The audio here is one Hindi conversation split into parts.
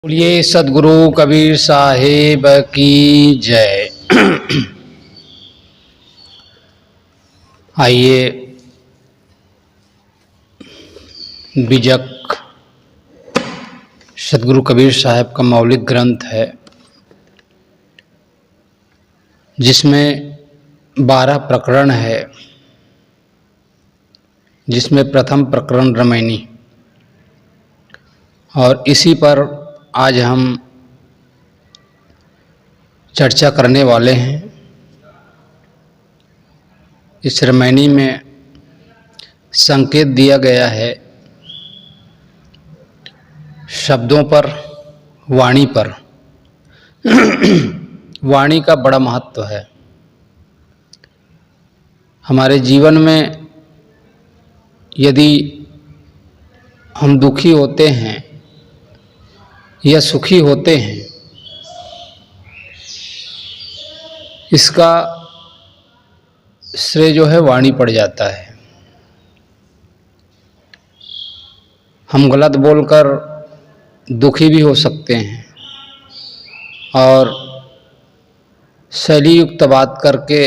बोलिए सदगुरु कबीर साहिब की जय। आइए बीजक सदगुरु कबीर साहिब का मौलिक ग्रंथ है, जिसमें 12 प्रकरण है, जिसमें प्रथम प्रकरण रामायणी, और इसी पर आज हम चर्चा करने वाले हैं। इस रामायणी में संकेत दिया गया है शब्दों पर, वाणी पर। वाणी का बड़ा महत्व है। हमारे जीवन में यदि हम दुखी होते हैं या सुखी होते हैं, इसका श्रेय जो है वाणी पड़ जाता है। हम गलत बोलकर दुखी भी हो सकते हैं और शैली युक्त बात करके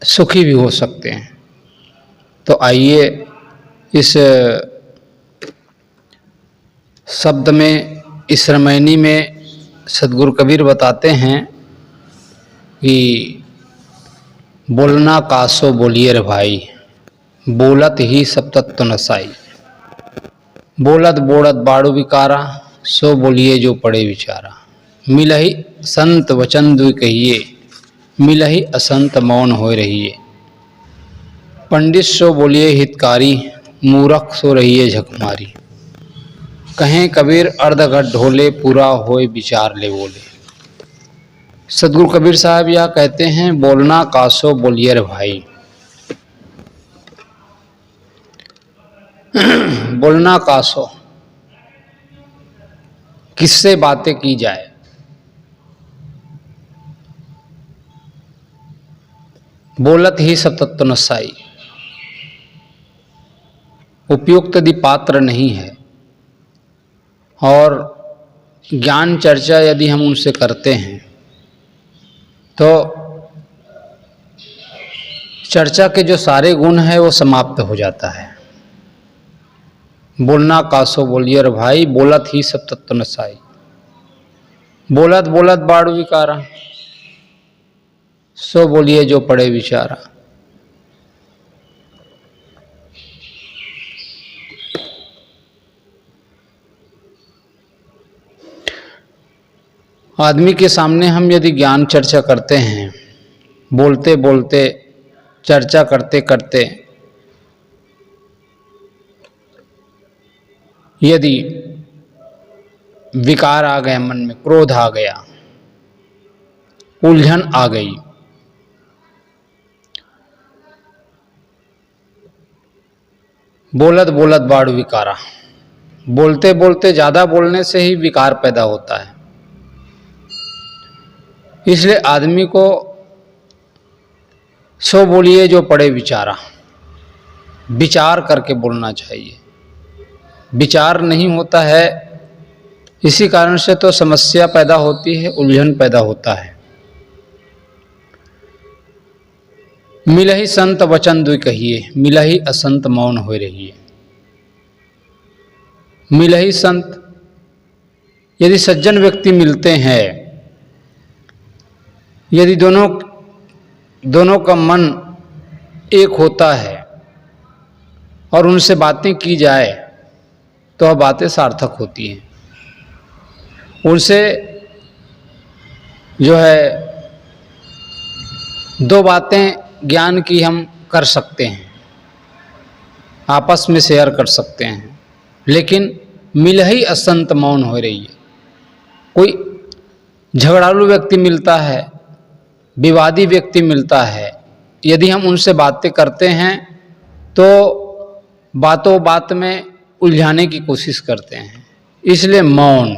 सुखी भी हो सकते हैं। तो आइए इस शब्द में, इस रामायणी में सदगुरु कबीर बताते हैं कि बोलना कासो बोलिए रे भाई, बोलत ही सब तत्व नसाई। बोलत बोलत बाड़ू विकारा, सो बोलिए जो पड़े विचारा। मिलहि संत वचन दुई कहिए, मिलहि असंत मौन होए रहिए। पंडित सो बोलिए हितकारी, मूरख सो रहिए झकमारी। कहें कबीर अर्धघट ढोले, पूरा होए विचार ले बोले। सदगुरु कबीर साहब यह कहते हैं, बोलना कासो बोलिए रे भाई। बोलना कासो, किससे बातें की जाए। बोलत ही सब तत्व नसाई, उपयुक्त यदि पात्र नहीं है और ज्ञान चर्चा यदि हम उनसे करते हैं तो चर्चा के जो सारे गुण हैं वो समाप्त हो जाता है। बोलना कासो बोलिए रे भाई, बोलत ही सब तत्व नसाई। बोलत बोलत बाड़ू विकारा, सो बोलिए जो पड़े विचारा। आदमी के सामने हम यदि ज्ञान चर्चा करते हैं, बोलते बोलते, चर्चा करते करते यदि विकार आ गया, मन में क्रोध आ गया, उलझन आ गई, बोलत बोलत बाड़ू विकारा, बोलते बोलते ज्यादा बोलने से ही विकार पैदा होता है। इसलिए आदमी को सो बोलिए जो पड़े विचारा, विचार करके बोलना चाहिए। विचार नहीं होता है, इसी कारण से तो समस्या पैदा होती है, उलझन पैदा होता है। मिलहि संत वचन दुई कहिए, मिलहि असंत मौन होए रहिए। मिलहि संत, यदि सज्जन व्यक्ति मिलते हैं, यदि दोनों का मन एक होता है और उनसे बातें की जाए तो वह बातें सार्थक होती हैं। उनसे जो है दो बातें ज्ञान की हम कर सकते हैं, आपस में शेयर कर सकते हैं, लेकिन मिलहि असंत मौन हो रही है। कोई झगड़ालू व्यक्ति मिलता है, विवादी व्यक्ति मिलता है, यदि हम उनसे बातें करते हैं तो बातों बात में उलझाने की कोशिश करते हैं। इसलिए मौन,